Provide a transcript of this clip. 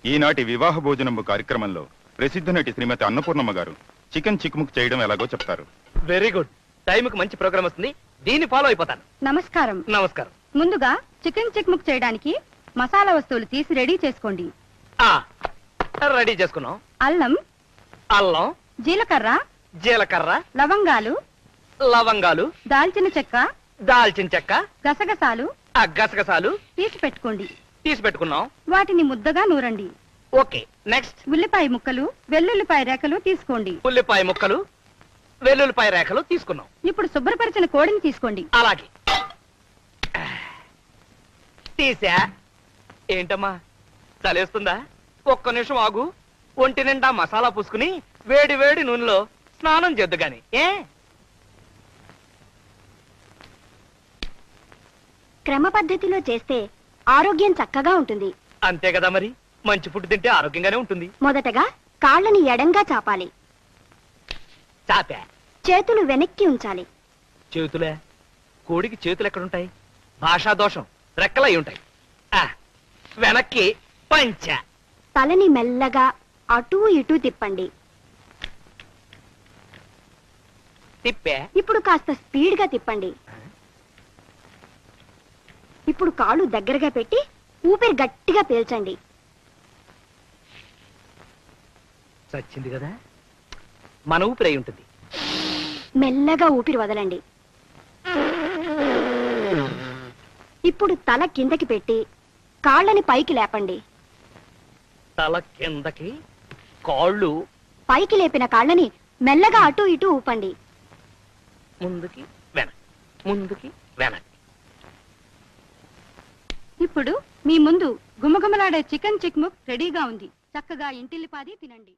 ఈనాటి వివాహ భోజనము కార్యక్రమంలో ప్రసిద్ధ నటి శ్రీమతి అన్నపూర్ణమ్మ గారు చికెన్ చిక్ముక్ చేయడం ఎలాగో చెప్తారు. Very good. టైంకి మంచి ప్రోగ్రామ్ వస్తుంది, దీన్ని ఫాలో అయిపోతాను. నమస్కారం. నమస్కారం. ముందుగా చికెన్ చిక్ముక్ చేయడానికి మసాలా వస్తువులు తీసి రెడీ చేసుకోండి. రెడీ చేసుకున్నాం. అల్లం, అల్లం, జీలకర్ర, జీలకర్ర, లవంగాలు, లవంగాలు, దాల్చిన చెక్క, దాల్చిన చెక్క, గసగసాలు, గసగసాలు తీసి పెట్టుకోండి. తీసి పెట్టుకున్నాం. వాటిని ముద్దగా నూరండి. Okay, next. ఉల్లిపాయ ముక్కలు, వెల్లుల్లిపాయ రేఖలు తీసుకోండి. ఉల్లిపాయ ముక్కలు, వెల్లుల్లిపాయ రేఖలు తీసుకున్నాం. ఇప్పుడు శుభ్రపరిచిన కోడిని తీసుకోండి. అలాగే తీసా. ఏంటమ్మా చలేస్తుందా? ఒక్క నిమిషం ఆగు. ఒంటి నిండా మసాలా పూసుకుని వేడి వేడి నూనెలో స్నానం చేద్దు గాని. క్రమ పద్ధతిలో చేస్తే ఆరోగ్యం చక్కగా ఉంటుంది. అంతే కదా మరి, మంచి ఫుడ్ తింటే ఆరోగ్యంగానే ఉంటుంది. మొదటగా కాళ్ళని ఎడంగా చాపాలి. చాపా. చేతులు వెనక్కి ఉంచాలి. చేతులే? కోడికి చేతులు ఎక్కడుంటాయి? భాషా దోషం, రెక్కలై ఉంటాయి. వెనక్కి పంచ. తలని మెల్లగా అటూ ఇటూ తిప్పండి. తిప్పే. ఇప్పుడు కాస్త స్పీడ్ గా తిప్పండి. ఇప్పుడు కాళ్ళు దగ్గరగా పెట్టి ఊపిరి గట్టిగా పీల్చండి. చచ్చింది కదా, మన ఊపిరి అయి ఉంటుంది. మెల్లగా ఊపిరి వదలండి. ఇప్పుడు తల కిందకి పెట్టి కాళ్ళని పైకి లేపండి. తల కిందకి, కాళ్ళు పైకి లేపిన కాళ్ళని మెల్లగా అటూ ఇటూ ఊపండి. ముందుకి వెనక్కి, ముందుకి వెనక్కి. ఇప్పుడు మీ ముందు గుమగుమలాడే చికెన్ చిక్ముక్ రెడీగా ఉంది. చక్కగా ఇంటిల్లిపాది తినండి.